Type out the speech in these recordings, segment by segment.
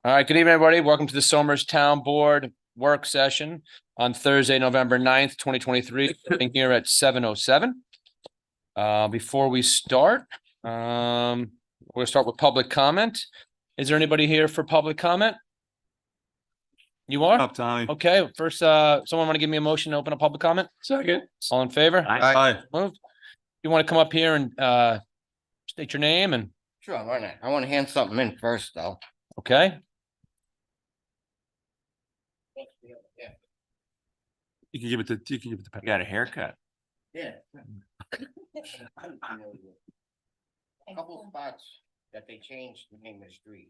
All right, good evening, everybody. Welcome to the Somers Town Board work session on Thursday, November 9th, 2023, being here at 7:07. Before we start, we'll start with public comment. Is there anybody here for public comment? You are? Up, Tommy. Okay, first, someone want to give me a motion to open a public comment? Second. All in favor? Aye. Moved. You want to come up here and state your name and, Sure, why not? I want to hand something in first, though. okay? You can give it to, You got a haircut. Yeah. A couple spots that they changed the name of the street.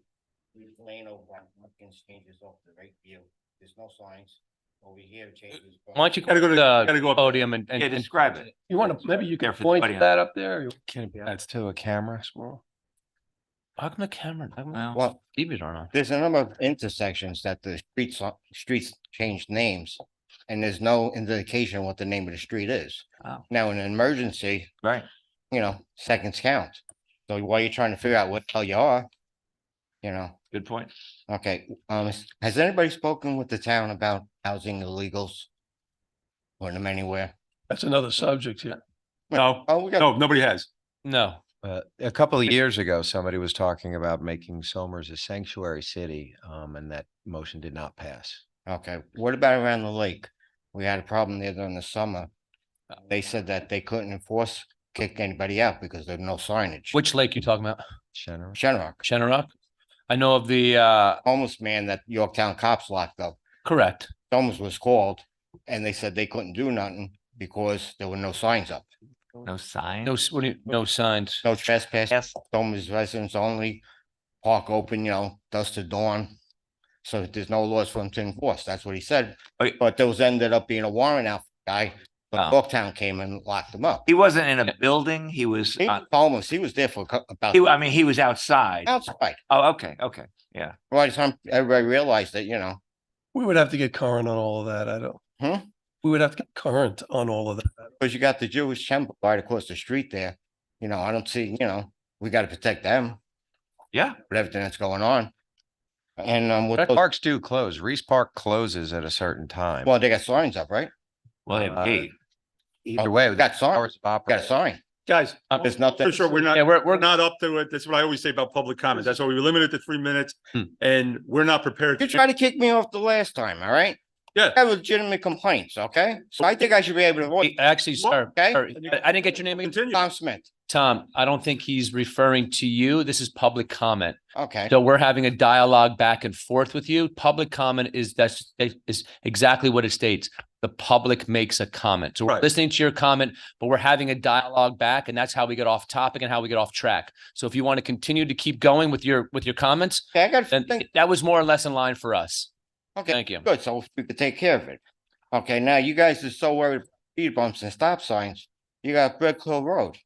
We've Lane over on Watkins changes off the right view. There's no signs. Over here it changes. Why don't you Gotta go to- the gotta go up. podium and Yeah, describe it. You want to, maybe you There can for the point buddy that up there? That's to a camera, Squirrel. how come the camera? Well, Well, TVs aren't on. there's a number of intersections that the streets changed names. And there's no indication what the name of the street is. Oh. Now, in an emergency, right. seconds count. So while you're trying to figure out what the hell you are, Good point. okay, has anybody spoken with the town about housing illegals? Putting them anywhere? That's another subject here. no, Oh, we got, no, nobody has. No. A couple of years ago, somebody was talking about making Somers a sanctuary city, and that motion did not pass. okay, what about around the lake? We had a problem there during the summer. They said that they couldn't kick anybody out because there's no signage. Which lake you talking about? Shenandoah. Shenrock, Shenorock? I know of the, homeless man that Yorktown cops locked up. correct. Someone was called and they said they couldn't do nothing because there were no signs up. No sign. No, what do you, no signs. No trespass, Yes. Someone's residents only, park open, dusk to dawn. So that there's no laws for them to enforce. That's what he said. Okay. But those ended up being a warrant out guy, but Oh. Yorktown came and locked him up. He wasn't in a building. He was, He was homeless. He was there for about I mean, he was outside. outside. Oh, okay. Yeah. By the time everybody realized that, We would have to get current on all of that. I don't. Hmm? We would have to get current on all of that. because you got the Jewish temple right across the street there. I don't see, we got to protect them Yeah. with everything that's going on. And with But those, parks do close. Reese Park closes at a certain time. well, they got signs up, right? Well, they have a gate. Either way, we got signs. hours of Got a operation. sign. Guys, There's nothing. for sure, we're not, Yeah, we're we're, not up to it. That's what I always say about public comment. That's why we limit it to 3 minutes. And we're not prepared. You tried to kick me off the last time, all right? Yeah. I have legitimate complaints, okay? So I think I should be able to avoid. actually, sir, Okay. sorry, I didn't get your name again. Continue. Tom Smith, Tom, I don't think he's referring to you. This is public comment. okay? So we're having a dialogue back and forth with you. Public comment is exactly what it states. The public makes a comment. So we're Right. listening to your comment, but we're having a dialogue back, and that's how we get off topic and how we get off track. So if you want to continue to keep going with your comments, Okay, I got then to think, that was more or less in line for us. okay, Thank you. good, so we could take care of it. Okay, now you guys are so worried about speed bumps and stop signs, you got Brick Hill Road.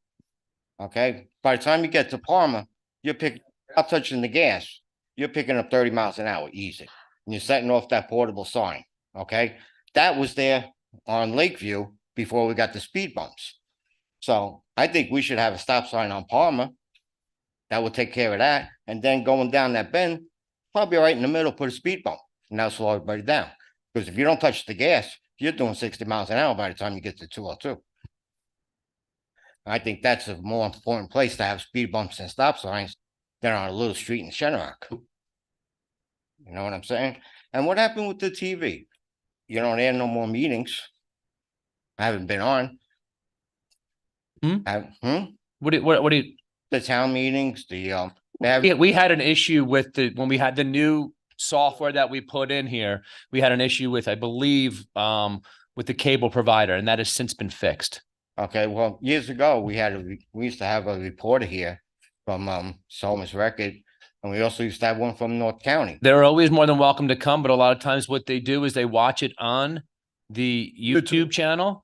Okay, by the time you get to Palmer, without touching the gas, you're picking up 30 miles an hour, easy. And you're setting off that portable sign, okay? That was there on Lakeview before we got the speed bumps. So I think we should have a stop sign on Palmer. That would take care of that, and then going down that bend, probably right in the middle, put a speed bump, and that'll slow everybody down. Because if you don't touch the gas, you're doing 60 miles an hour by the time you get to 202. I think that's a more important place to have speed bumps and stop signs than on a little street in Shenorock. You know what I'm saying? And what happened with the TV? There are no more meetings. I haven't been on. Hmm? What do you, The town meetings, they have, we had an issue with when we had the new software that we put in here, we had an issue with, I believe, with the cable provider, and that has since been fixed. okay, well, years ago, we used to have a reporter here from Somers Record, and we also used to have one from North County. They're always more than welcome to come, but a lot of times what they do is they watch it on the YouTube channel,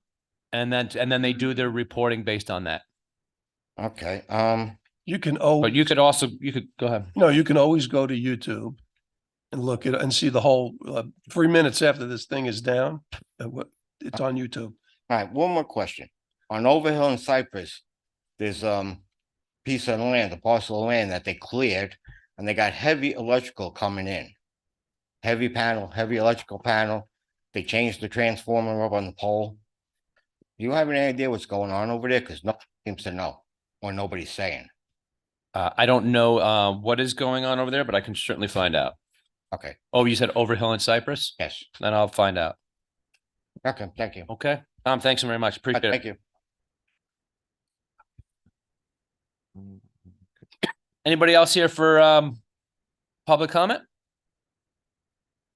and then they do their reporting based on that. Okay, You can But always, you could go ahead. no, you can always go to YouTube and look at and see the whole 3 minutes after this thing is down. It's on YouTube. all right, one more question. On Overhill and Cypress, there's piece of land, a parcel of land that they cleared, and they got heavy electrical coming in. Heavy panel, heavy electrical panel. They changed the transformer up on the pole. Do you have any idea what's going on over there? Because nobody seems to know, or nobody's saying. I don't know, what is going on over there, but I can certainly find out. Okay, Oh, you said Overhill and Cypress? yes. Then I'll find out. Okay, thank you. Okay. Tom, thanks very much. Appreciate it. Thank you. Anybody else here for public comment?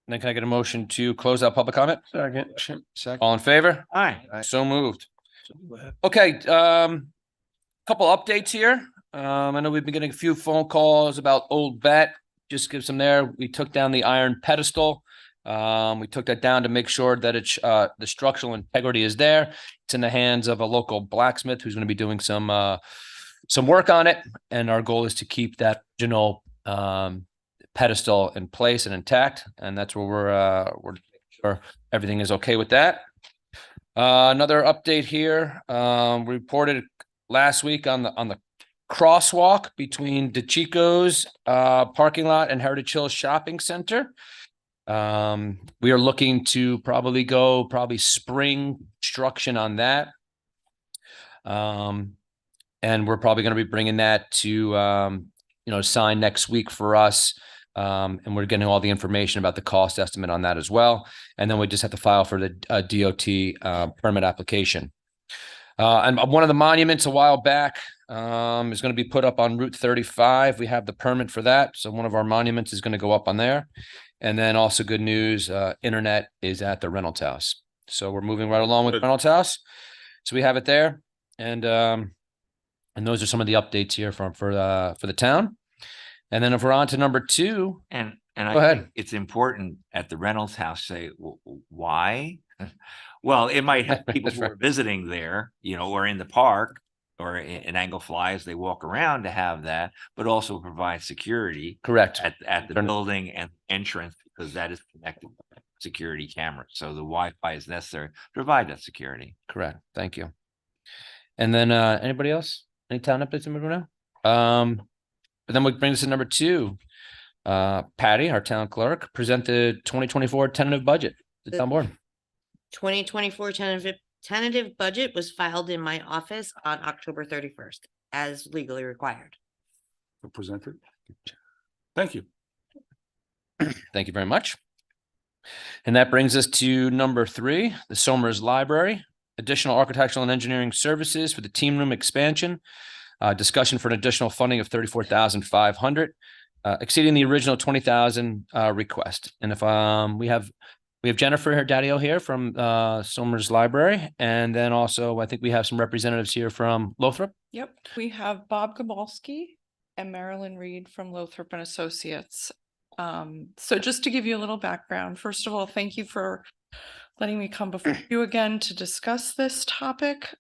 Then can I get a motion to close out public comment? Second. Second. All in favor? Aye. So moved. Okay, couple updates here. I know we've been getting a few phone calls about Old Bet. Just give some there. We took down the iron pedestal. We took that down to make sure that it's the structural integrity is there. It's in the hands of a local blacksmith who's going to be doing some work on it. And our goal is to keep that original pedestal in place and intact. And that's where we're sure everything is okay with that. Another update here. We reported last week on the crosswalk between DeChico's parking lot and Heritage Hills Shopping Center. We are looking to probably spring construction on that. And we're probably going to be bringing that to, sign next week for us. And we're getting all the information about the cost estimate on that as well. And then we just have to file for the DOT permit application. And one of the monuments a while back is going to be put up on Route 35. We have the permit for that. So one of our monuments is going to go up on there. And then also good news, internet is at the Reynolds House. So we're moving right along with Good. Reynolds House. So we have it there. And those are some of the updates here for the town. And then if we're on to number 2, And Go I ahead. think it's important at the Reynolds House, say, why? Well, it might have people That's who are visiting there, or in the park or in Angle Fly as they walk around to have that, but also provide security correct. at the Turn- building and entrance, because that is connected to security cameras. So the Wi-Fi is necessary to provide that security. Correct. Thank you. And then anybody else? Any town updates in now? But then we bring this to number 2. Patty, our town clerk, presented 2024 tentative budget to the town board. 2024 tentative budget was filed in my office on October 31st, as legally required. Presented. Thank you. Thank you very much. And that brings us to number 3, the Somers Library, additional architectural and engineering services for the team room expansion. Discussion for an additional funding of $34,500, exceeding the original $20,000 request. And if we have Jennifer Daddio here from Somers Library, and then also I think we have some representatives here from Lothrop. Yep, we have Bob Gabalski and Marilyn Reed from Lothrop and Associates. So just to give you a little background, first of all, thank you for letting me come before you again to discuss this topic.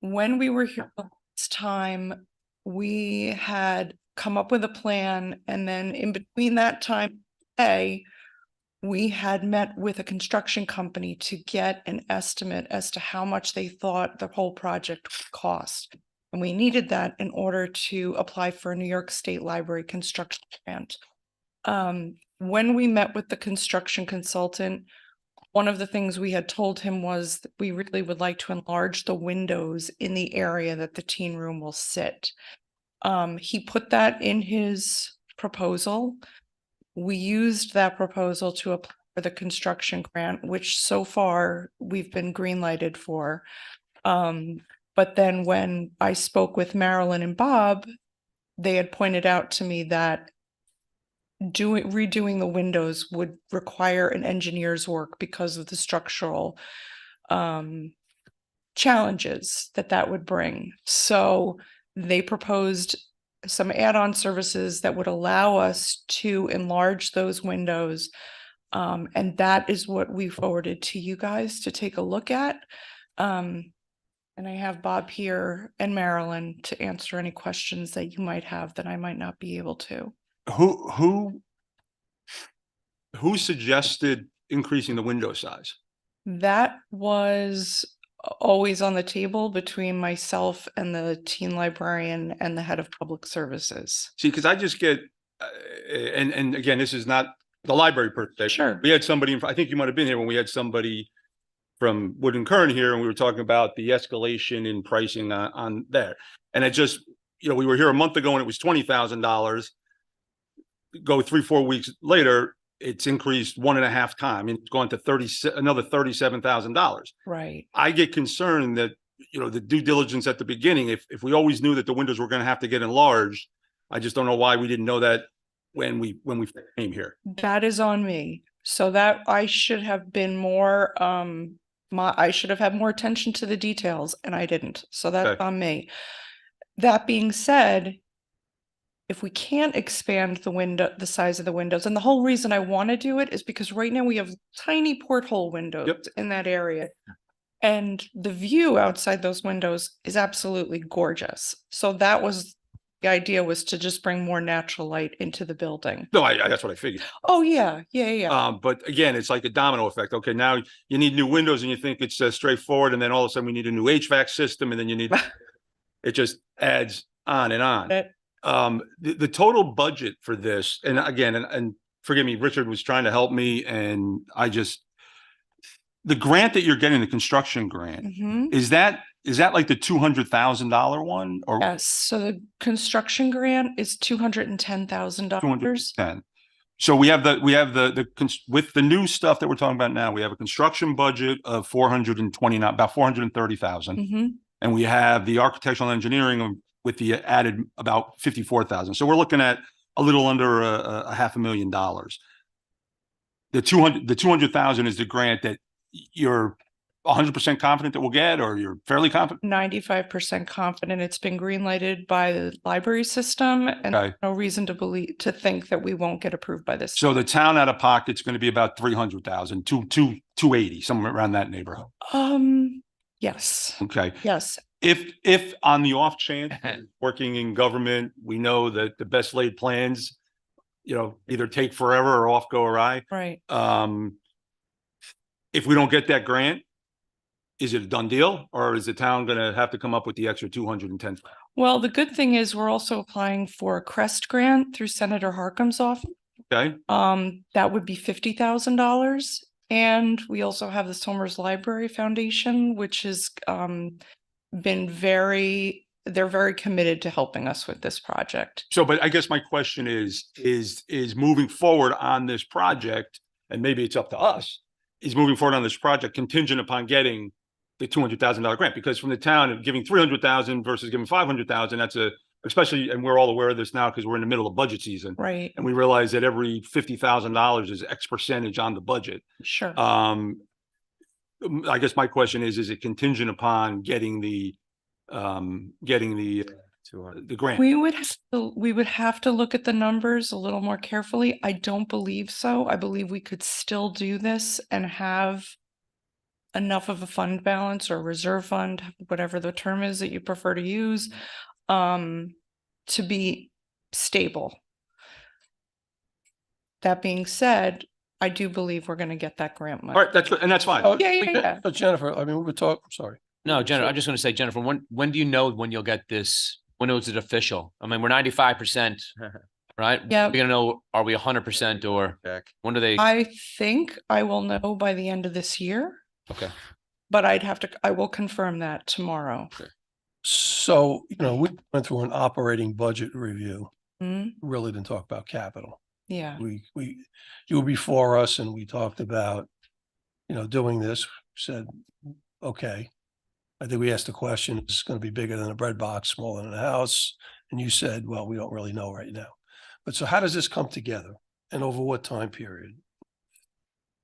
When we were here last time, we had come up with a plan, and then in between that time, we had met with a construction company to get an estimate as to how much they thought the whole project would cost. And we needed that in order to apply for a New York State Library construction grant. When we met with the construction consultant, one of the things we had told him was that we really would like to enlarge the windows in the area that the teen room will sit. He put that in his proposal. We used that proposal to apply for the construction grant, which so far we've been greenlighted for. But then when I spoke with Marilyn and Bob, they had pointed out to me that redoing the windows would require an engineer's work because of the structural challenges that would bring. So they proposed some add-on services that would allow us to enlarge those windows. And that is what we forwarded to you guys to take a look at. And I have Bob here and Marilyn to answer any questions that you might have that I might not be able to. Who suggested increasing the window size? That was always on the table between myself and the teen librarian and the head of public services. See, because I just get, and again, this is not the library per se. Sure. We had somebody, I think you might have been here when we had somebody from Wood and Kern here, and we were talking about the escalation in pricing on there. And it just, we were here a month ago and it was $20,000. Go 3-4 weeks later, it's increased 1.5 times. It's gone to another $37,000. Right. I get concerned that, the due diligence at the beginning, if we always knew that the windows were going to have to get enlarged, I just don't know why we didn't know that when we came here. That is on me. So that I should have been more, I should have had more attention to the details and I didn't. So that's Okay. on me. That being said, if we can't expand the size of the windows, and the whole reason I want to do it is because right now we have tiny porthole windows in that area. And the view outside those windows is absolutely gorgeous. So the idea was to just bring more natural light into the building. No, that's what I figured. Oh, yeah. But again, it's like a domino effect. Okay, now you need new windows and you think it's straightforward, and then all of a sudden we need a new HVAC system, and then you need, it just adds on and on. The total budget for this, and again, and forgive me, Richard was trying to help me, and the grant that you're getting, the construction grant, Mhm. is that like the $200,000 one, or Yes, so the construction grant is $210,000. 210? So we have with the new stuff that we're talking about now, we have a construction budget of 429, about 430,000. Mm-hmm. And we have the architectural engineering with the added about 54,000. So we're looking at a little under a $500,000. The 200,000 is the grant that you're 100% confident that we'll get, or you're fairly confident? 95% confident it's been green lighted by the library system, and Okay. no reason to think that we won't get approved by this. So the town out of pocket's going to be about 300,000, 280, somewhere around that neighborhood. Yes, Okay. yes. If on the off chance, working in government, we know that the best laid plans, either take forever or off go awry. Right. If we don't get that grant, is it a done deal, or is the town going to have to come up with the extra 210? Well, the good thing is we're also applying for a CREST grant through Senator Harkin's office. Okay. That would be $50,000. And we also have the Somers Library Foundation, which has been they're very committed to helping us with this project. So, but I guess my question is moving forward on this project, and maybe it's up to us, is moving forward on this project contingent upon getting the $200,000 grant? Because from the town of giving 300,000 versus giving 500,000, that's especially, and we're all aware of this now because we're in the middle of budget season. Right. And we realize that every $50,000 is X percentage on the budget. Sure. I guess my question is it contingent upon getting the grant? We would have to look at the numbers a little more carefully. I don't believe so. I believe we could still do this and have enough of a fund balance or reserve fund, whatever the term is that you prefer to use, to be stable. That being said, I do believe we're going to get that grant money. All right, that's good, and that's fine. Oh, Yeah. But Jennifer, I mean, we were talking, sorry. No, Jennifer, I'm just gonna say, Jennifer, when do you know when you'll get this? When is it official? I mean, we're 95%, right? Yeah. We're gonna know, are we 100% or when do they? I think I will know by the end of this year. Okay. But I will confirm that tomorrow. So, we went through an operating budget review, Hmm? really didn't talk about capital. Yeah. You were before us and we talked about, doing this, said, okay. I think we asked the question, is it going to be bigger than a bread box, smaller than a house? And you said, well, we don't really know right now. But so how does this come together and over what time period?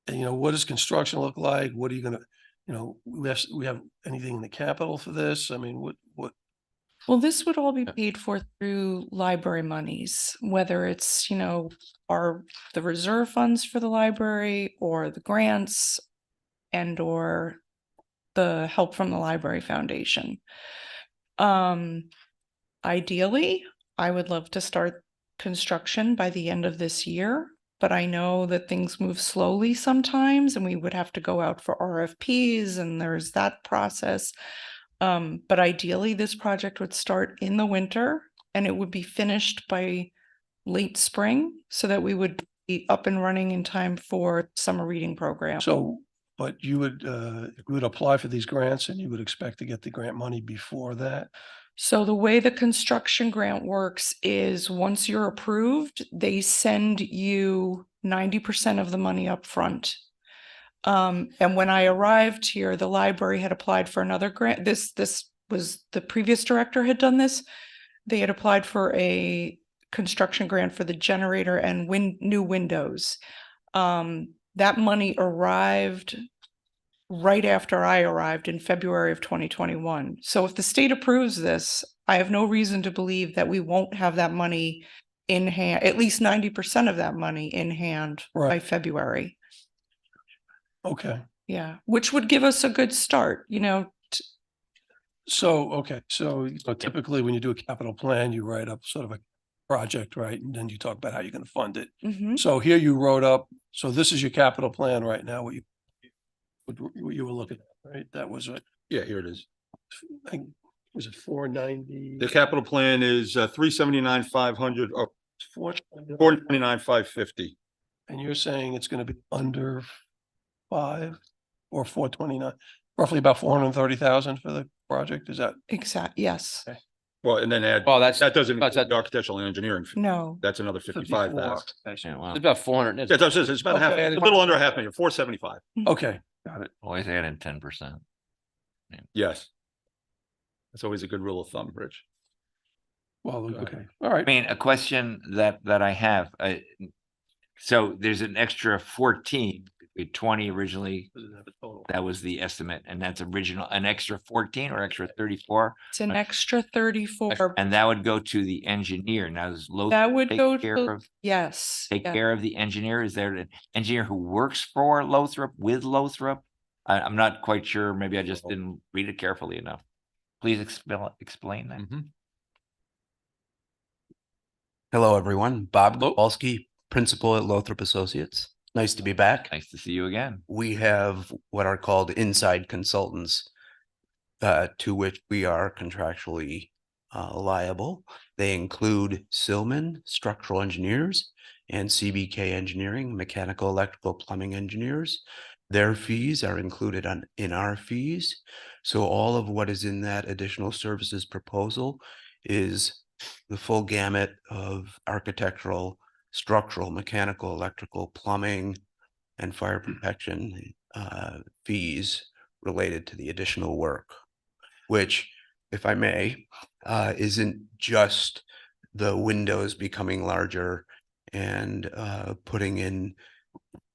And, what does construction look like? What are you going to, we have anything in the capital for this? I mean, what? Well, this would all be paid for through library monies, whether it's, the reserve funds for the library or the grants or the help from the Library Foundation. Ideally, I would love to start construction by the end of this year. but I know that things move slowly sometimes and we would have to go out for RFPs and there's that process. But ideally, this project would start in the winter and it would be finished by late spring so that we would be up and running in time for summer reading program. So, but you would apply for these grants and you would expect to get the grant money before that? So the way the construction grant works is once you're approved, they send you 90% of the money up front. And when I arrived here, the library had applied for another grant. This was the previous director had done this. They had applied for a construction grant for the generator and new windows. That money arrived right after I arrived in February of 2021. So if the state approves this, I have no reason to believe that we won't have that money in hand, at least 90% of that money in hand by Right. February. Okay. Yeah, which would give us a good start, you know. So, okay, so typically when you do a capital plan, you write up sort of a project, right? And then you talk about how you're going to fund it. Mhm. So here you wrote up, so this is your capital plan right now, what you were looking at, right? That was what, Yeah, here it is. I think, was it 490? The capital plan is 379, 500, or 490. 429, 550. And you're saying it's going to be under 5 or 429, roughly about 430,000 for the project? Is that? Yes. Well, and then add, Well, that's that doesn't that's include the architectural and engineering fee. No. That's another 55,000. yeah, wow. It's about 400. Yeah, it's about half, Okay. it's a little under half million, 475. Okay, got it. Always add in 10%. Yes. That's always a good rule of thumb, Rich. Well, Go okay, ahead. all right. I mean, a question that I have, so there's an extra 14, 20 originally, that was the estimate, and that's original, an extra 14 or extra 34? It's an extra 34. And that would go to the engineer. Now, does Lothrop That would take go care to, of- yes. take yeah. care of the engineer? Is there an engineer who works for Lothrop with Lothrop? I'm not quite sure. Maybe I just didn't read it carefully enough. Please explain that. Hello, everyone. Bob Kowalski, principal at Lothrop Associates. Nice to be back. Nice to see you again. We have what are called inside consultants, to which we are contractually liable. They include Silman Structural Engineers and CBK Engineering, Mechanical, Electrical, Plumbing Engineers. Their fees are included in our fees. So all of what is in that additional services proposal is the full gamut of architectural, structural, mechanical, electrical, plumbing, and fire protection fees related to the additional work, which, if I may, isn't just the windows becoming larger and putting in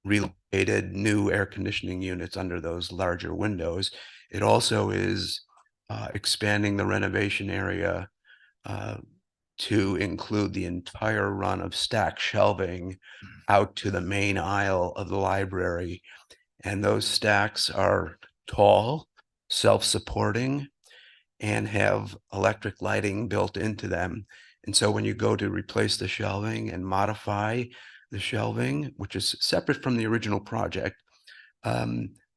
relocated new air conditioning units under those larger windows. It also is expanding the renovation area to include the entire run of stack shelving out to the main aisle of the library. And those stacks are tall, self-supporting, and have electric lighting built into them. And so when you go to replace the shelving and modify the shelving, which is separate from the original project,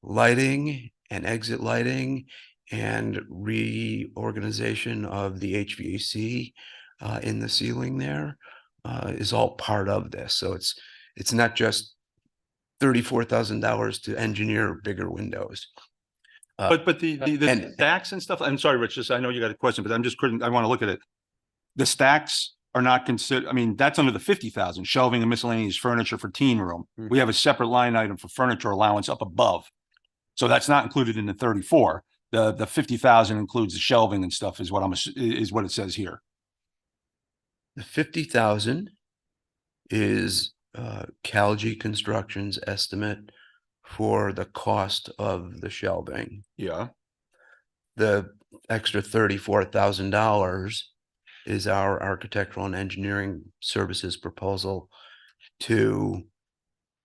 lighting and exit lighting and reorganization of the HVAC in the ceiling there is all part of this. So it's not just $34,000 to engineer bigger windows. But the and- stacks and stuff, I'm sorry, Rich, just, I know you got a question, but I want to look at it. The stacks are not considered, I mean, that's under the 50,000, shelving and miscellaneous furniture for teen room. We have a separate line item for furniture allowance up above. So that's not included in the 34. The 50,000 includes the shelving and stuff is what is what it says here. The 50,000 is Calgy Construction's estimate for the cost of the shelving. Yeah. The extra $34,000 is our architectural and engineering services proposal to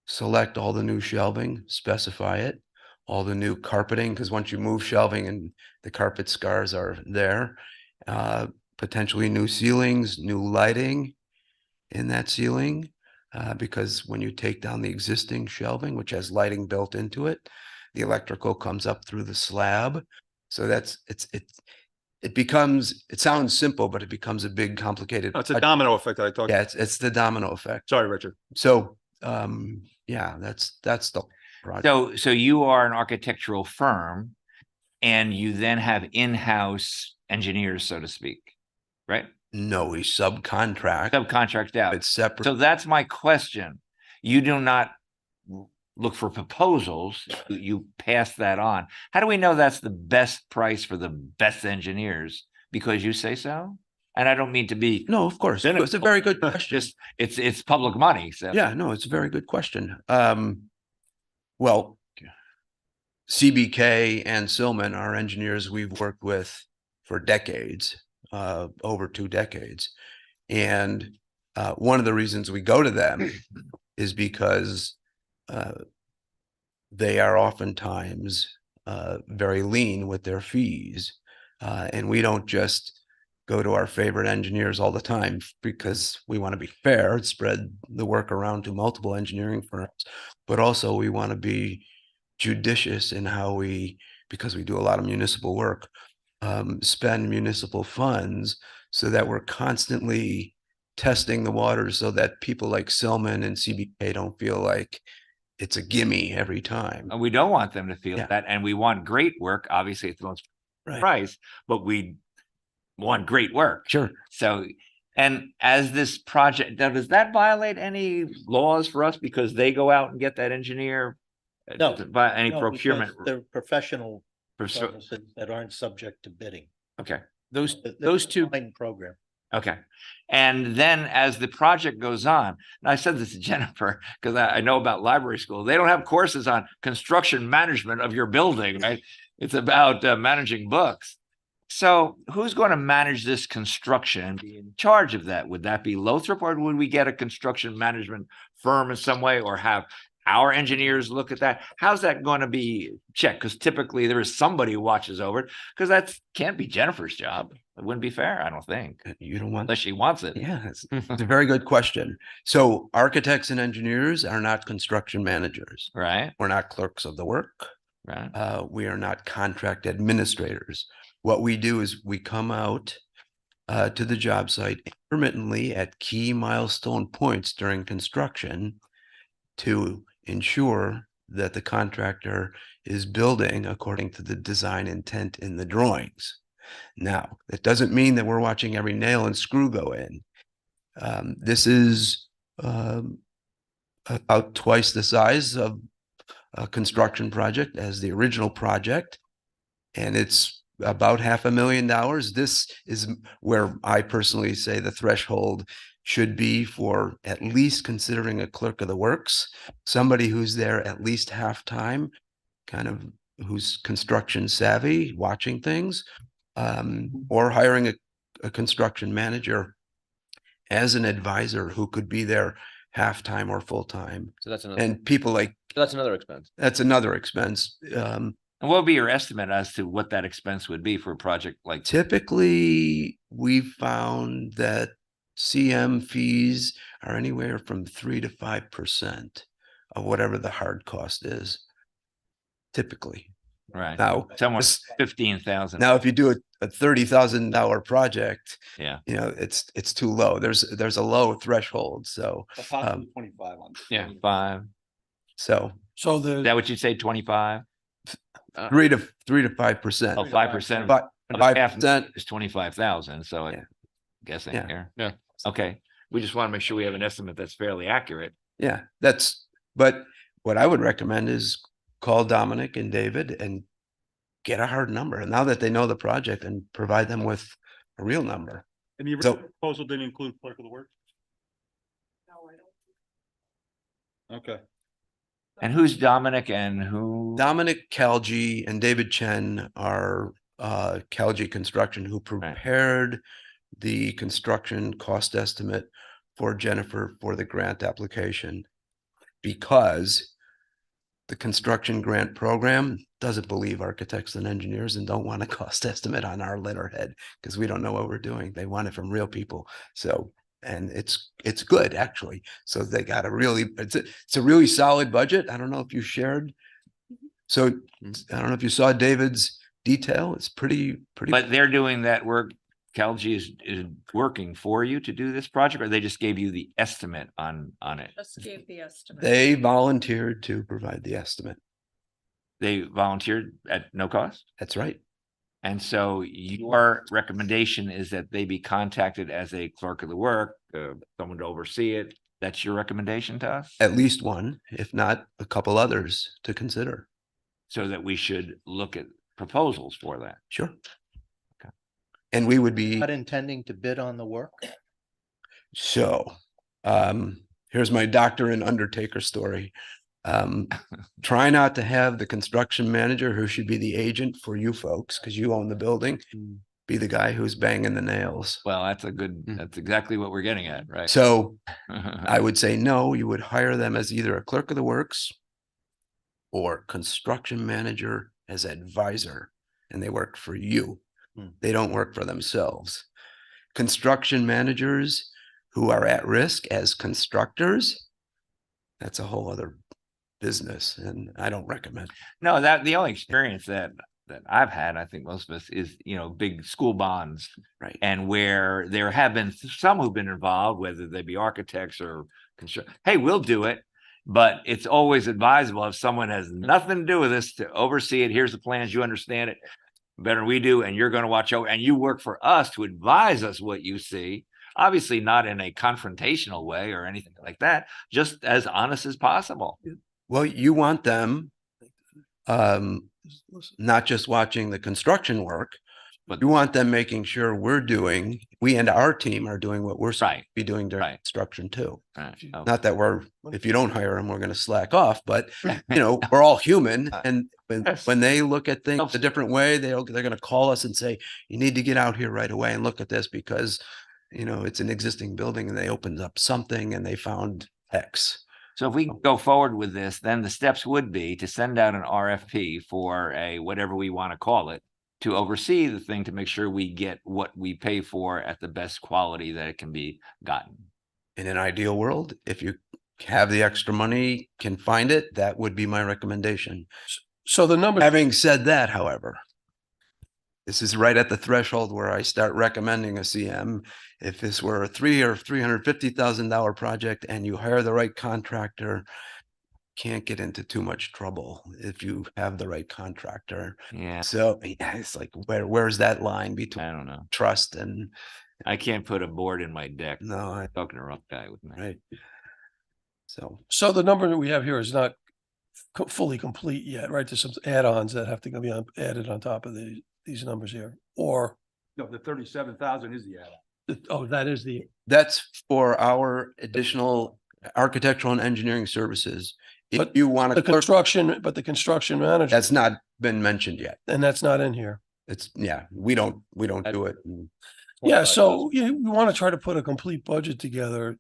select all the new shelving, specify it, all the new carpeting, because once you move shelving and the carpet scars are there, potentially new ceilings, new lighting in that ceiling, because when you take down the existing shelving, which has lighting built into it, the electrical comes up through the slab. So it becomes, it sounds simple, but it becomes a big complicated. It's a domino effect that I talked. Yeah, it's the domino effect. Sorry, Richard. So, yeah, that's the project. So you are an architectural firm and you then have in-house engineers, so to speak, right? No, we subcontract. Subcontract out. It's separate. So that's my question. You do not look for proposals, you pass that on. How do we know that's the best price for the best engineers? Because you say so? And I don't mean to be, No, of course. Then It's a very good question. just, it's public money, so. Yeah, no, it's a very good question. Well, CBK and Silman are engineers we've worked with for decades, over 2 decades. And one of the reasons we go to them is because they are oftentimes very lean with their fees. And we don't just go to our favorite engineers all the time because we want to be fair and spread the work around to multiple engineering firms, but also we want to be judicious in how we, because we do a lot of municipal work, spend municipal funds so that we're constantly testing the waters so that people like Silman and CBK don't feel like it's a gimme every time. And we don't want them to feel Yeah. that, and we want great work, obviously at the most Right. price, but we want great work. Sure. So, and as this project, now, does that violate any laws for us because they go out and get that engineer? No, By any No, procurement? because They're professional Pursu- services that aren't subject to bidding. Okay, Those, They're those two, defined Program. okay. And then as the project goes on, and I said this to Jennifer, because I know about library school, they don't have courses on construction management of your building, right? It's about managing books. So who's going to manage this construction and be in charge of that? Would that be Lothrop, or would we get a construction management firm in some way, or have our engineers look at that? How's that going to be checked? Because typically there is somebody who watches over it, because that can't be Jennifer's job. It wouldn't be fair, I don't think, You don't want unless she wants it. Yeah, it's a very good question. So architects and engineers are not construction managers. Right, We're not clerks of the work. right. We are not contract administrators. What we do is we come out to the job site intermittently at key milestone points during construction to ensure that the contractor is building according to the design intent in the drawings. Now, that doesn't mean that we're watching every nail and screw go in. This is about twice the size of a construction project as the original project, and it's about $500,000. This is where I personally say the threshold should be for at least considering a clerk of the works, somebody who's there at least half time, kind of who's construction savvy, watching things, or hiring a construction manager as an advisor who could be there half time or full time. so that's another, And people like, that's another expense. that's another expense. And what would be your estimate as to what that expense would be for a project like? Typically, we've found that CM fees are anywhere from 3 to 5% of whatever the hard cost is. Typically. Right, Now, somewhere this- 15,000. now if you do a $30,000 project, Yeah. you know, it's too low. There's a low threshold. So, Possibly 25 on. Yeah, 5. so So Is the, that what you'd say, 25? 3 to 5%. Oh, 5%. But of half 5%, is 25,000, so Yeah. I'm guessing Yeah. here. Yeah. Okay, we just want to make sure we have an estimate that's fairly accurate. yeah, but what I would recommend is call Dominic and David and get a hard number. And now that they know the project, and provide them with a real number. And the So- original proposal didn't include clerk of the works? Okay. And who's Dominic and who? Dominic Kalji and David Chen are Kalji Construction, who prepared the construction cost estimate for Jennifer for the grant application. Because the construction grant program doesn't believe architects and engineers and don't want a cost estimate on our letterhead because we don't know what we're doing. They want it from real people. So And it's good, actually. So they got it's a really solid budget. I don't know if you shared. So I don't know if you saw David's detail. It's pretty. But they're doing that work. Calgy is working for you to do this project, or they just gave you the estimate on it? Just gave the estimate. They volunteered to provide the estimate. They volunteered at no cost? That's right. And so your recommendation is that they be contacted as a clerk of the work, someone to oversee it. That's your recommendation to us? At least one, if not a couple others to consider. So that we should look at proposals for that. Sure. Okay. And we would be. Not intending to bid on the work? So, here's my doctor and undertaker story. Try not to have the construction manager, who should be the agent for you folks, because you own the building, be the guy who's banging the nails. Well, that's exactly what we're getting at, right? So I would say, no, you would hire them as either a clerk of the works or construction manager as advisor, and they work for you. They don't work for themselves. Construction managers who are at risk as constructors, that's a whole other business, and I don't recommend. No, the only experience that I've had, I think most of us, is, big school bonds. Right. And where there have been some who've been involved, whether they be architects or hey, we'll do it. But it's always advisable if someone has nothing to do with this to oversee it. Here's the plans, you understand it better than we do, and you're going to watch over, and you work for us to advise us what you see. Obviously not in a confrontational way or anything like that, just as honest as possible. Well, you want them not just watching the construction work, but you want them making sure we and our team are doing what we're supposed to be doing during construction too. Right. Oh. Not that if you don't hire them, we're going to slack off, but we're all human. And when they look at things a different way, they're going to call us and say, you need to get out here right away and look at this because, it's an existing building and they opened up something and they found X. So if we go forward with this, then the steps would be to send out an RFP for a whatever we want to call it, to oversee the thing, to make sure we get what we pay for at the best quality that it can be gotten. In an ideal world, if you have the extra money, can find it, that would be my recommendation. So the number, Having said that, however, this is right at the threshold where I start recommending a CM. If this were a $350,000 project and you hire the right contractor, can't get into too much trouble if you have the right contractor. Yeah. So it's like, where's that line between I don't know. trust and I can't put a board in my deck. no, I'm talking to the wrong guy with me. right. so the number that we have here is not fully complete yet, right? There's some add-ons that have to be added on top of these numbers here, or, No, the 37,000 is the add-on. that is the, That's for our additional architectural and engineering services. If But you want the to, the construction manager, that's not been mentioned yet. and that's not in here. It's, we don't do it. Yeah, so we want to try to put a complete budget together,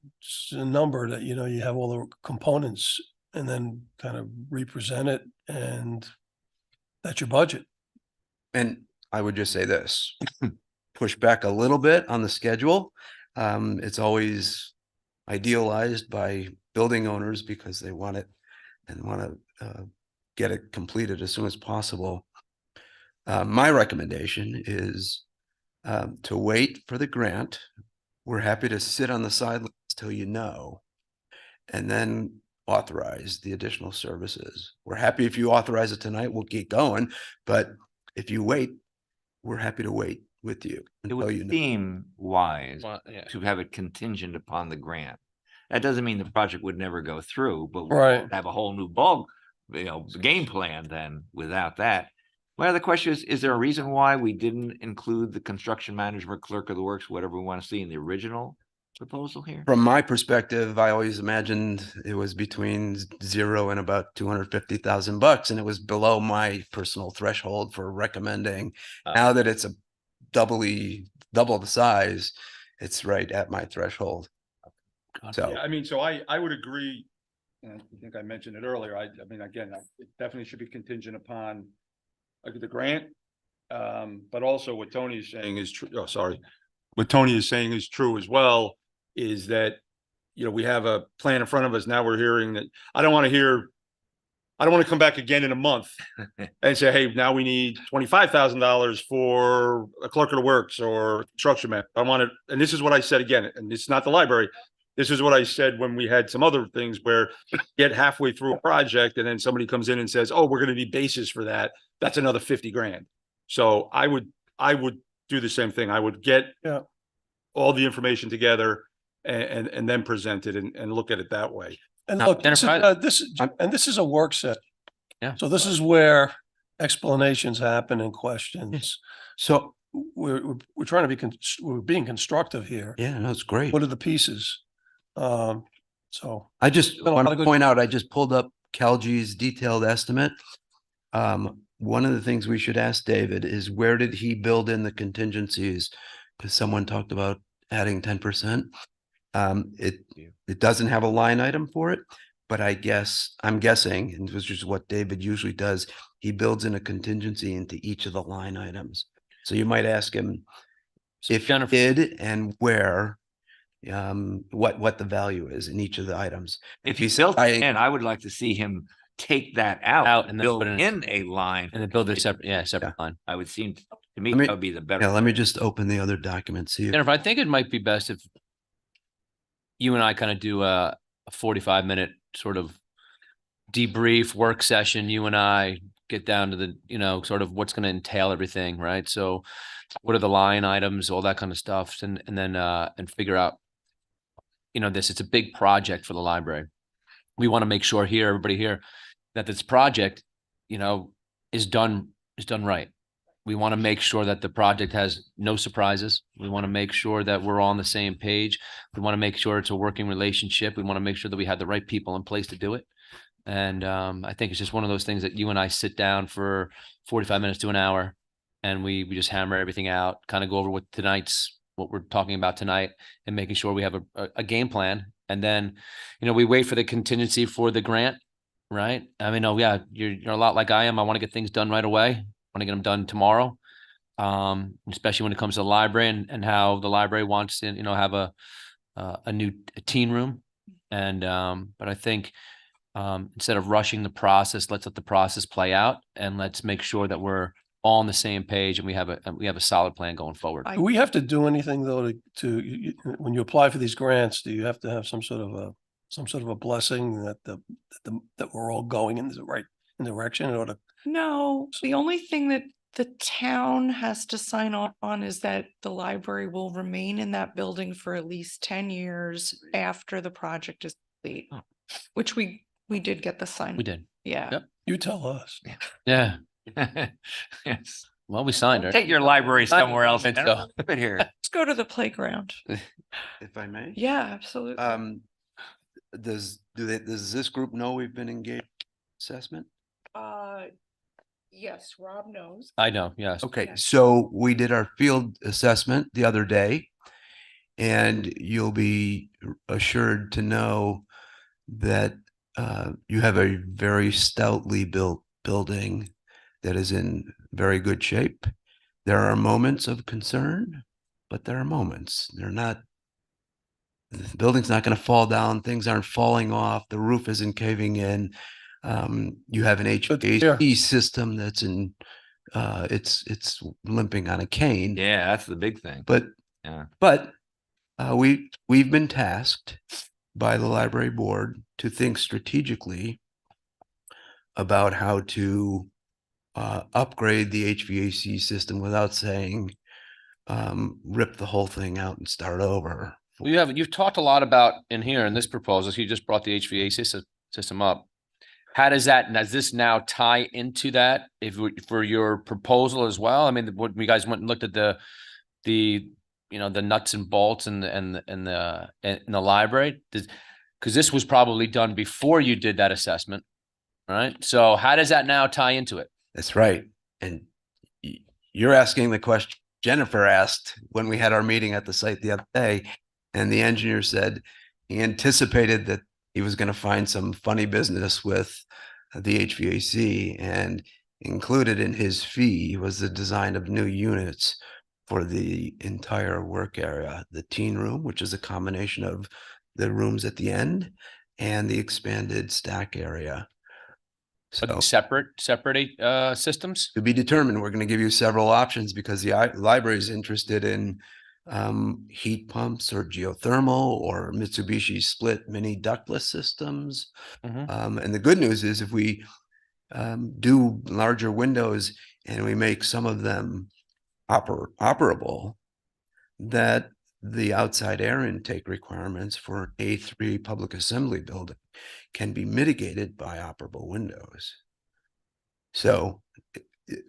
a number that, you have all the components and then kind of represent it, and that's your budget. And I would just say this, push back a little bit on the schedule. It's always idealized by building owners because they want it and want to get it completed as soon as possible. My recommendation is to wait for the grant. We're happy to sit on the sidelines till and then authorize the additional services. We're happy if you authorize it tonight, we'll keep going. But if you wait, we're happy to wait with you It until would seem wise Yeah. to have it contingent upon the grant. That doesn't mean the project would never go through, but we'll Right. have a whole new game plan then without that. My other question is there a reason why we didn't include the construction manager, clerk of the works, whatever we want to see in the original proposal here? From my perspective, I always imagined it was between $0 and about $250,000, and it was below my personal threshold for recommending. Now that it's double the size, it's right at my threshold. So Yeah, I mean, so I would agree. And I think I mentioned it earlier. I mean, again, it definitely should be contingent upon the grant. But also what Tony is saying is true. Oh, sorry. What Tony is saying is true as well. is that, you know, we have a plan in front of us. Now we're hearing that, I don't want to come back again in a month and say, hey, now we need $25,000 for a clerk of the works or construction man. I want it, and this is what I said again, and it's not the library. This is what I said when we had some other things where get halfway through a project and then somebody comes in and says, oh, we're going to need bases for that. That's another 50 grand. So I would do the same thing. I would get Yeah. all the information together and then present it and look at it that way. And Now, look, Jennifer, this is a work set. Yeah. So this is where explanations happen and questions. So, We're trying to be, we're being constructive here. yeah, no, it's great. What are the pieces? So, I just Been a lot want of to good- point out, I just pulled up CalG's detailed estimate. One of the things we should ask David is where did he build in the contingencies? Because someone talked about adding 10%. It doesn't have a line item for it, but I'm guessing, and which is what David usually does, he builds in a contingency into each of the line items. So you might ask him if he Jennifer- did and where, what the value is in each of the items. If he's he built tying- it in, I would like to see him take that out Out and and then build put it in a line. and then build a separate line. I would seem, to me, Let me- that would be the better. Yeah, let me just open the other document, see. if- Jennifer, I think it might be best if you and I kind of do a 45-minute sort of debrief work session. You and I get down to the, you know, sort of what's going to entail everything, right? So what are the line items, all that kind of stuff, and then and figure out, you know, it's a big project for the library. We want to make sure here, everybody here, that this project, you know, is done right. We want to make sure that the project has no surprises. We want to make sure that we're all on the same page. We want to make sure it's a working relationship. We want to make sure that we have the right people in place to do it. And I think it's just one of those things that you and I sit down for 45 minutes to an hour and we just hammer everything out, kind of go over what we're talking about tonight and making sure we have a game plan. And then, you know, we wait for the contingency for the grant, right? I mean, oh yeah, you're a lot like I am. I want to get things done right away. I want to get them done tomorrow. Especially when it comes to the library and how the library wants to, you know, have a new teen room. And, but I think, instead of rushing the process, let's let the process play out and let's make sure that we're all on the same page and we have a solid plan going forward. I- do we have to do anything though when you apply for these grants, do you have to have some sort of a blessing that we're all going in the right direction in order? No, the only thing that the town has to sign off on is that the library will remain in that building for at least 10 years after the project is complete, Oh. which we did get the sign. We did. Yeah. Yep. You tell us. Yeah. Yes. Well, we signed it. Take your library somewhere else. Let's Jennifer. go. Keep it here. Let's go to the playground. If I may? Yeah, absolutely. Does this group know we've been engaged in assessment? Yes, Rob knows. I know. Yes. Okay, so we did our field assessment the other day. And you'll be assured to know that you have a very stoutly built building that is in very good shape. There are moments of concern, but there are moments. The building's not going to fall down. Things aren't falling off. The roof isn't caving in. You have an Good to hear. HVAC system that's it's limping on a cane. Yeah, that's the big thing. But Yeah. We've been tasked by the library board to think strategically about how to upgrade the HVAC system without saying rip the whole thing out and start over. You've talked a lot about in here in this proposal. So you just brought the HVAC system up. How does this now tie into that for your proposal as well? I mean, when you guys went and looked at the you know, the nuts and bolts in the library, because this was probably done before you did that assessment, right? So how does that now tie into it? That's right. And you're asking the question Jennifer asked when we had our meeting at the site the other day, and the engineer said he anticipated that he was going to find some funny business with the HVAC, and included in his fee was the design of new units for the entire work area, the teen room, which is a combination of the rooms at the end and the expanded stack area. Are So these separate systems? to be determined, we're going to give you several options because the library is interested in heat pumps or geothermal or Mitsubishi split mini ductless systems. Mhm. And the good news is if we do larger windows and we make some of them operable, that the outside air intake requirements for an A3 public assembly building can be mitigated by operable windows. So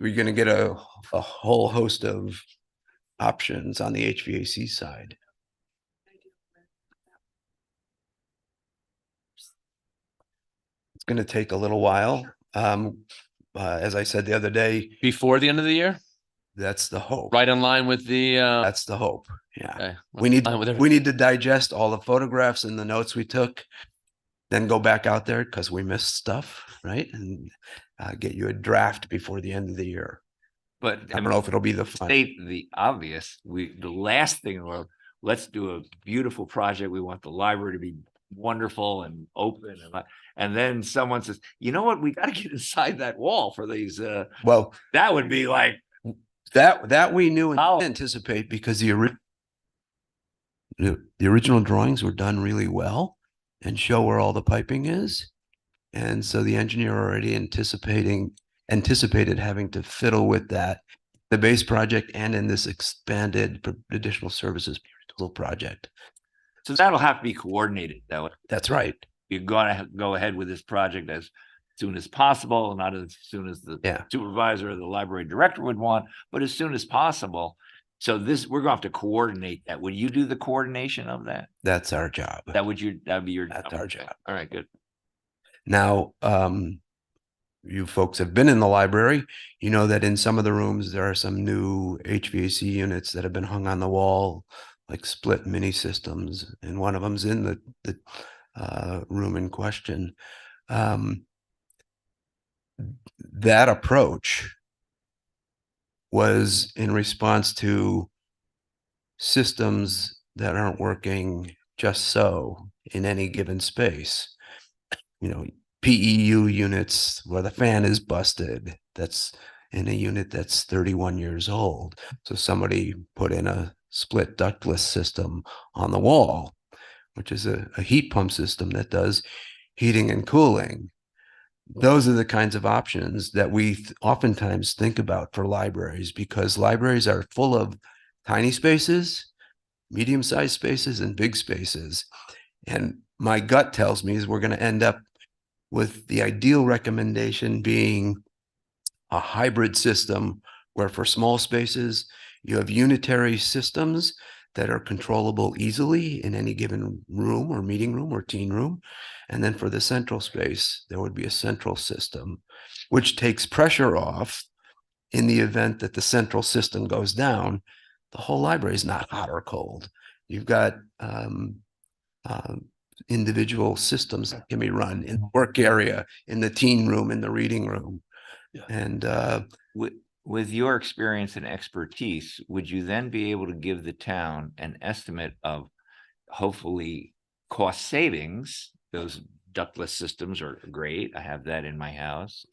we're going to get a whole host of options on the HVAC side. It's going to take a little while. As I said the other day, Before the end of the year? that's the hope. Right in line with the, That's the hope. Yeah. okay, We need, line with we everything. need to digest all the photographs and the notes we took, then go back out there because we missed stuff, right? And get you a draft before the end of the year. But I don't know if it'll be the fun. state the obvious, the last thing in the world, let's do a beautiful project. We want the library to be wonderful and open and then someone says, you know what, we got to get inside that wall for these, Well, that would be like, that we knew and Oh. didn't anticipate because the original drawings were done really well and show where all the piping is. And so the engineer already anticipated having to fiddle with that, the base project and in this expanded additional services project. so that'll have to be coordinated though. That's right. You're gonna go ahead with this project as soon as possible, not as soon as the Yeah. supervisor or the library director would want, but as soon as possible. So this, we're gonna have to coordinate that. Would you do the coordination of that? That's our job. That'd be your. That's our job. All right, good. Now, you folks have been in the library. You know that in some of the rooms, there are some new HVAC units that have been hung on the wall, like split mini systems, and one of them's in the room in question. That approach was in response to systems that aren't working just so in any given space. You know, PEU units where the fan is busted, that's in a unit that's 31 years old. So somebody put in a split ductless system on the wall, which is a heat pump system that does heating and cooling. Those are the kinds of options that we oftentimes think about for libraries, because libraries are full of tiny spaces, medium-sized spaces, and big spaces. And my gut tells me is we're going to end up with the ideal recommendation being a hybrid system where for small spaces, you have unitary systems that are controllable easily in any given room or meeting room or teen room. And then for the central space, there would be a central system, which takes pressure off in the event that the central system goes down. The whole library is not hot or cold. You've got individual systems that can be run in the work area, in the teen room, in the reading room. Yeah. And With your experience and expertise, would you then be able to give the town an estimate of hopefully cost savings? Those ductless systems are great. I have that in my house.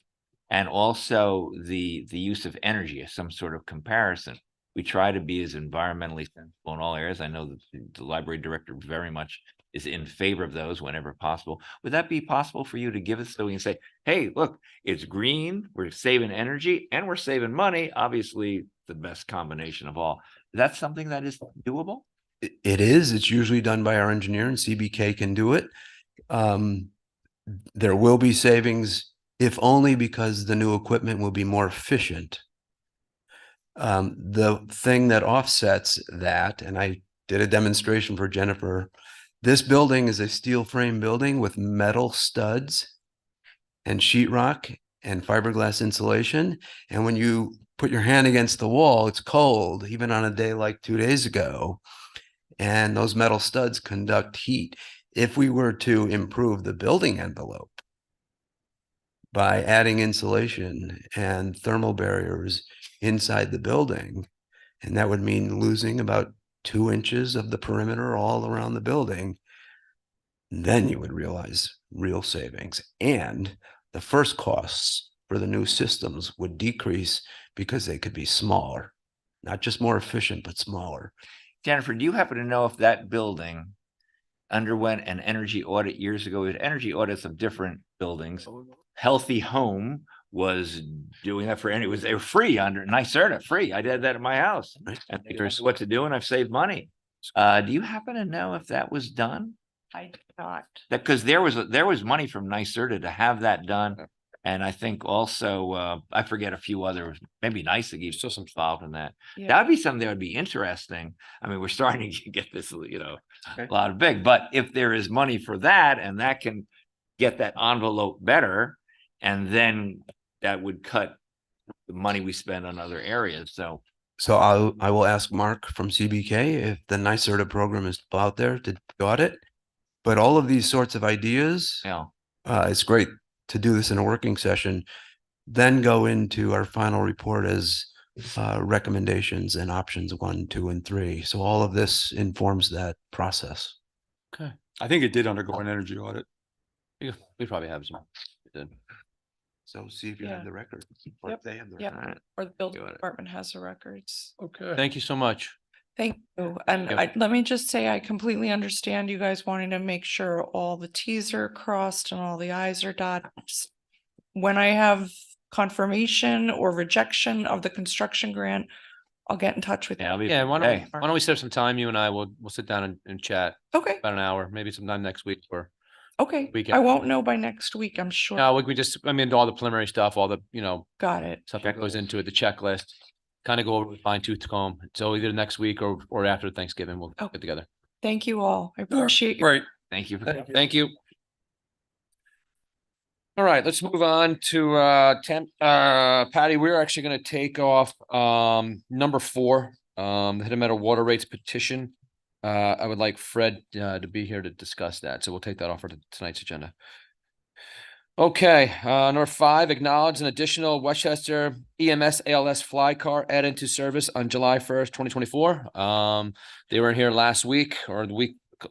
And also the use of energy as some sort of comparison. We try to be as environmentally sensible in all areas. I know that the library director very much is in favor of those whenever possible. Would that be possible for you to give us so we can say, hey, look, it's green, we're saving energy and we're saving money, obviously the best combination of all. That's something that is doable? it is, it's usually done by our engineer, and CBK can do it. There will be savings, if only because the new equipment will be more efficient. The thing that offsets that, and I did a demonstration for Jennifer, this building is a steel frame building with metal studs and sheetrock and fiberglass insulation. And when you put your hand against the wall, it's cold, even on a day like 2 days ago. And those metal studs conduct heat. If we were to improve the building envelope by adding insulation and thermal barriers inside the building, And that would mean losing about 2 inches of the perimeter all around the building. Then you would realize real savings. And the first costs for the new systems would decrease because they could be smaller, not just more efficient, but smaller. Jennifer, do you happen to know if that building underwent an energy audit years ago? We had energy audits of different buildings. Healthy Home was doing that for they were free under NYSERDA, free. I did that at my house. And they told me what to do and I've saved money. Do you happen to know if that was done? I did not. That, because there was money from NYSERDA to have that done. And I think also, I forget a few others, maybe NYSEG still some involved in that. Yeah. That'd be something that would be interesting. I mean, we're starting to get this, a Okay. lot of big, but if there is money for that and that can get that envelope better, and then that would cut the money we spend on other areas. So So I will ask Mark from CBK if the NYSERDA program is still out there to audit. But all of these sorts of ideas, it's great to do this in a working session, then go into our final report as recommendations and options 1, 2, and 3. So all of this informs that process. I think it did undergo an energy audit. We probably have some. We did. So see if you Yeah. have the record. Or if Yep. they have the Yep. record. Or the building Got it. department has the records. Okay. Thank you so much. Thank you. And Yep. let me just say, I completely understand you guys wanting to make sure all the Ts are crossed and all the Is are dotted. Just when I have confirmation or rejection of the construction grant, I'll get in touch with yeah, you. Yeah, hey, why don't we set up some time, you and I we'll sit down and chat Okay, about an hour, maybe sometime next week or. okay. Weekend. I won't know by next week, I'm sure. No, we just, I mean, all the preliminary stuff, all the, Got it. stuff that goes into it, the checklist. Kind of go over with fine tooth comb. So either next week or after Thanksgiving, we'll Oh. get together. Thank you all. I appreciate you. Right. thank you. Thank you. All right, let's move on to Patty, we're actually gonna take off number 4, the Hidden Meadow Water Rates petition. I would like Fred to be here to discuss that, so we'll take that off for tonight's agenda. Okay, number 5, acknowledge an additional Westchester EMS ALS fly car added into service on July 1st, 2024. They were in here last week or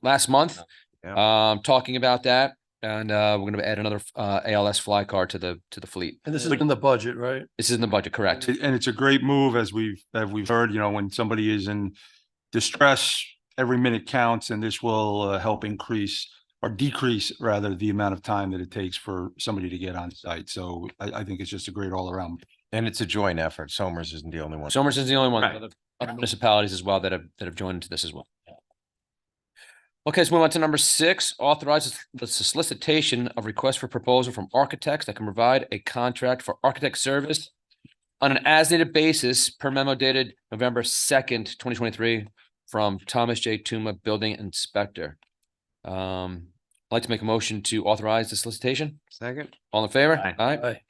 last month, talking about that. And we're gonna add another ALS fly car to the fleet. And this is in the budget, right? This is in the budget, correct? And it's a great move as we've heard, when somebody is in distress, every minute counts, and this will help increase or decrease rather the amount of time that it takes for somebody to get on site. So I think it's just a great all around. And it's a joint effort. Somers isn't the only one. Somers is the only one, Right. other municipalities as well that have joined into this as well. Okay, let's move on to number 6, authorize the solicitation of requests for proposal from architects that can provide a contract for architect service on an as-needed basis per memo dated November 2nd, 2023 from Thomas J. Tuma, Building Inspector. I'd like to make a motion to authorize the solicitation. Second? All in favor? Aye. Aye.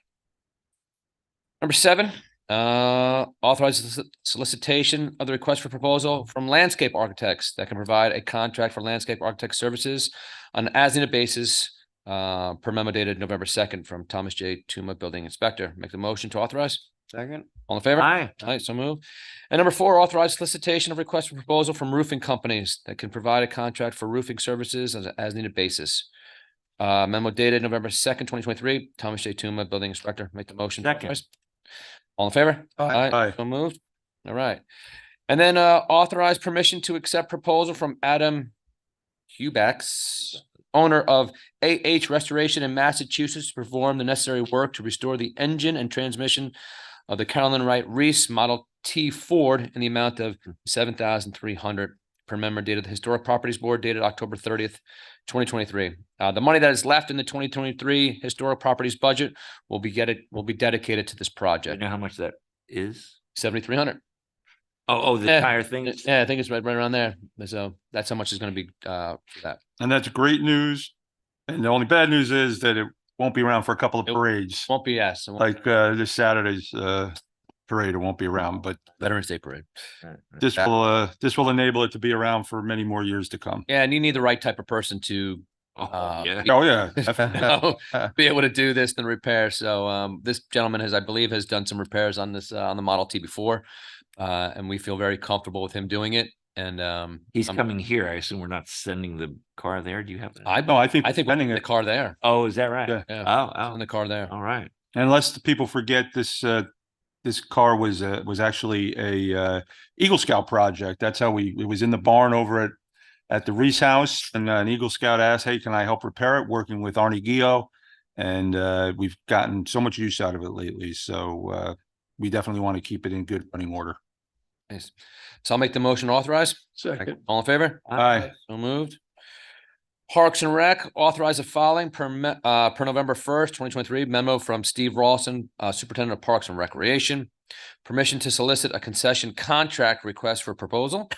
Number 7, authorize the solicitation of the request for proposal from landscape architects that can provide a contract for landscape architect services on an as-needed basis, per memo dated November 2nd from Thomas J. Tuma, Building Inspector. Make the motion to authorize. Second? All in favor? Aye. Aye, so moved. And number 4, authorize solicitation of request for proposal from roofing companies that can provide a contract for roofing services on an as-needed basis. Memo dated November 2nd, 2023, Thomas J. Tuma, Building Inspector. Make the motion. to Second. authorize. All in favor? Aye. So moved. All right. And then authorize permission to accept proposal from Adam Hubax, owner of AH Restoration in Massachusetts, to perform the necessary work to restore the engine and transmission of the Carolyn Wright Reese Model T Ford in the amount of $7,300 per member dated the Historic Properties Board dated October 30th, 2023. The money that is left in the 2023 Historic Properties budget will be dedicated to this Do you project. know how much that is? 7,300. Oh, the Yeah. entire thing? Yeah, I think it's right around there. So that's how much is going to be for that. And that's great news. And the only bad news is that it won't be around for a couple of It parades. Won't be yes. Like this Saturday's parade, it won't be around, but Veterans Day parade. this will enable it to be around for many more years to come. Yeah, and you need the right type of person to Oh, yeah. Oh, yeah. be able to do this and repair. So this gentleman has, I believe, has done some repairs on this on the Model T before. And we feel very comfortable with him doing it. And He's I'm- coming here. I assume we're not sending the car there. Do you have? I No, I think. I think we're sending in the it, car there. Oh, is that right? Yeah. Yeah. Oh, In the car there. all right. unless the people forget this, this car was actually a Eagle Scout project. That's how it was in the barn over at the Reese house, and an Eagle Scout asked, "Hey, can I help repair it?" Working with Arnie Gio, and we've gotten so much use out of it lately. So we definitely want to keep it in good running order. Nice. So I'll make the motion to authorize. Second, All in favor? Aye. So moved. Parks and Rec, authorize the following per November 1st, 2023 memo from Steve Rawson, Superintendent of Parks and Recreation. Permission to solicit a concession contract request for proposal.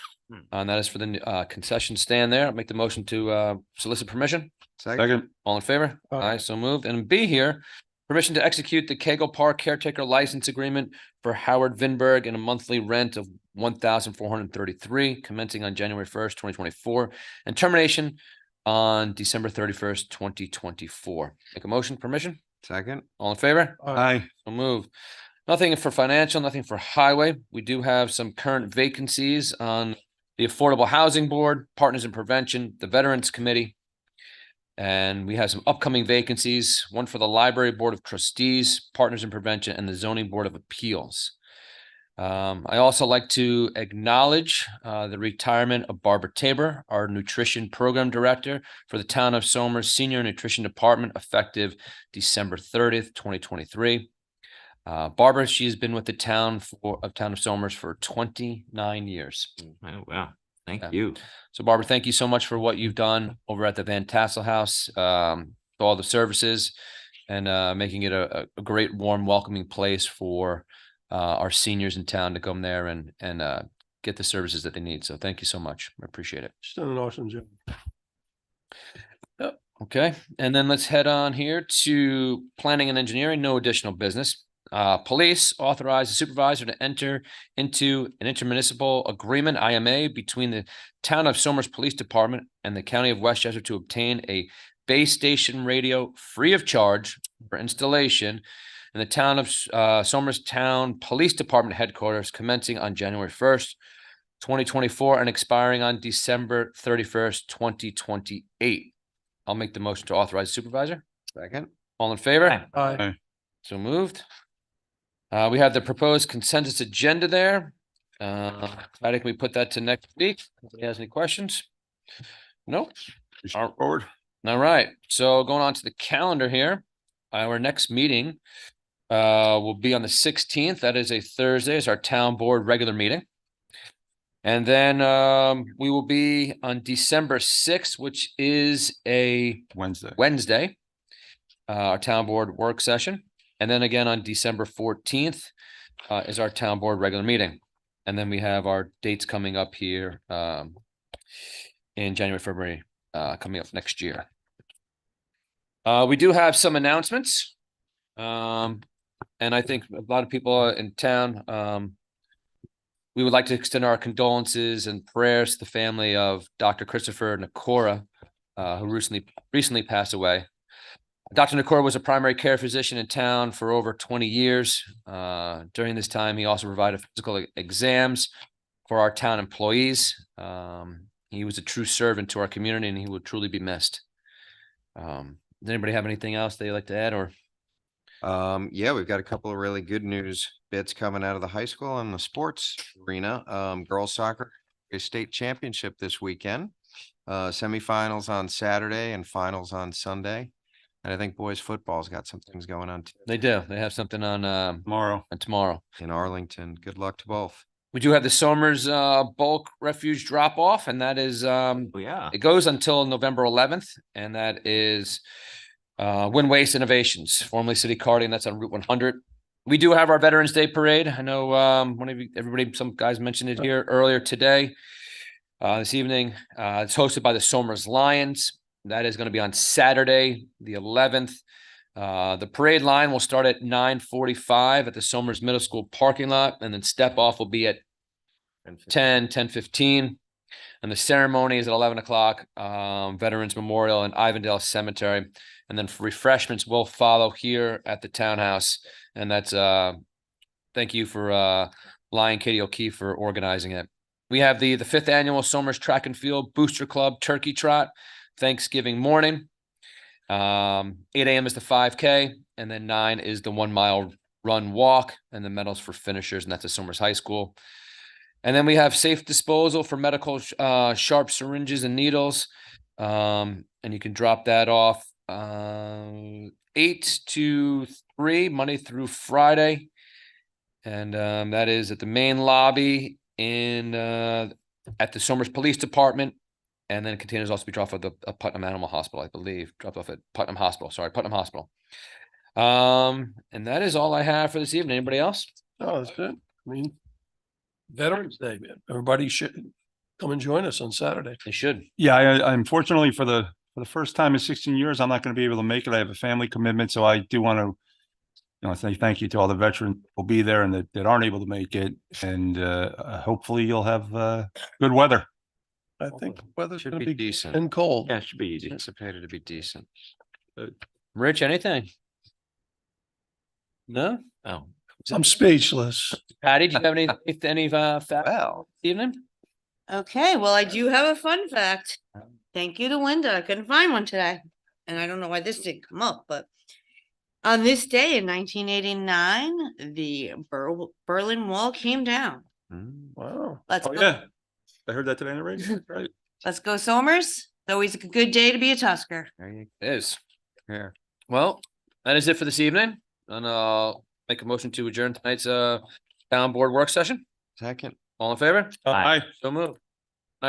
And that is for the concession stand there. I'll make the motion to solicit permission. Second. All in favor? Aye. Aye, so moved. And B here, permission to execute the Kegel Park caretaker license agreement for Howard Vinberg in a monthly rent of $1,433, commencing on January 1st, 2024, and termination on December 31st, 2024. Make a motion, permission? Second, All in favor? Aye. So moved. Nothing for financial, nothing for highway. We do have some current vacancies on the Affordable Housing Board, Partners in Prevention, the Veterans Committee. And we have some upcoming vacancies, one for the Library Board of Trustees, Partners in Prevention, and the Zoning Board of Appeals. I also like to acknowledge the retirement of Barbara Tabor, our Nutrition Program Director for the Town of Somers Senior Nutrition Department, effective December 30th, 2023. Barbara, she has been with the Town of Somers for 29 years. Oh, wow. Thank Yeah. you. So Barbara, thank you so much for what you've done over at the Van Tassel House, for all the services and making it a great, warm, welcoming place for our seniors in town to come there and get the services that they need. So thank you so much. I appreciate it. just an awesome job. Okay, and then let's head on here to planning and engineering, no additional business. Police authorize the supervisor to enter into an intermunicipal agreement, IMA, between the Town of Somers Police Department and the County of Westchester to obtain a base station radio free of charge for installation in the Town of Somers Town Police Department headquarters, commencing on January 1st, 2024, and expiring on December 31st, 2028. I'll make the motion to authorize the supervisor. second, All in favor? Aye. Aye. So moved. We have the proposed consensus agenda there. I think we put that to next week. Anybody has any questions? Nope. Forward. All right. So going on to the calendar here, our next meeting will be on the 16th. That is a Thursday. It's our town board regular meeting. And then we will be on December 6th, which is a Wednesday, our town board work session. And then again on December 14th is our town board regular meeting. And then we have our dates coming up here in January, February, coming up next year. We do have some announcements. And I think a lot of people in town, we would like to extend our condolences and prayers to the family of Dr. Christopher Nakora, who recently passed away. Dr. Nakora was a primary care physician in town for over 20 years. During this time, he also provided physical exams for our town employees. He was a true servant to our community, and he will truly be missed. Does anybody have anything else they'd like to add, or? yeah, we've got a couple of really good news bits coming out of the high school and the sports arena. Girls soccer, a state championship this weekend. Semifinals on Saturday and finals on Sunday. And I think boys football's got some things going on too They do. They have something on tomorrow. in Arlington. Good luck to both. We do have the Somers bulk refuge drop off, and that is Oh, yeah. it goes until November 11th, and that is Win Waste Innovations, formerly City Carding. That's on Route 100. We do have our Veterans Day parade. I know some guys mentioned it here earlier today, this evening. It's hosted by the Somers Lions. That is going to be on Saturday, the 11th. The parade line will start at 9:45 at the Somers Middle School parking lot, and then step off will be at 10:15. And the ceremony is at 11 o'clock, Veterans Memorial and Ivandale Cemetery. And then refreshments will follow here at the townhouse. And that's thank you for Lion Katie O'Keefe for organizing it. We have the fifth annual Somers Track and Field Booster Club Turkey Trot, Thanksgiving morning. 8 a.m. is the 5K, and then 9 is the 1 mile run walk, and the medals for finishers, and that's at Somers High School. And then we have safe disposal for medical sharp syringes and needles. And you can drop that off 8 to 3, Monday through Friday. And that is at the main lobby in at the Somers Police Department. And then containers also be dropped off at the Putnam Animal Hospital, I believe. Dropped off at Putnam Hospital. Sorry, Putnam Hospital. And that is all I have for this evening. Anybody else? Oh, that's good. I mean, Veterans Day, man. Everybody should come and join us on Saturday. They should. Yeah, I unfortunately for the first time in 16 years, I'm not going to be able to make it. I have a family commitment, so I do want to, say thank you to all the veterans who will be there and that aren't able to make it. And hopefully you'll have good weather. I think weather's Should gonna be be decent. and cold. Yeah, it should be easy. Anticipated to be decent. Rich, anything? No? Oh, I'm speechless. Patty, do you have any facts Well, this evening? Okay, well, I do have a fun fact. Thank you to Linda. I couldn't find one today. And I don't know why this didn't come up, but on this day in 1989, the Berlin Wall came down. Wow. Let's Oh, go. yeah. I heard that today on the radio. Right. Let's go Somers. It's always a good day to be a Tusker. there you It is. go. Well, that is it for this evening. And I'll make a motion to adjourn tonight's town board work session. Second. All in favor? Aye. So moved.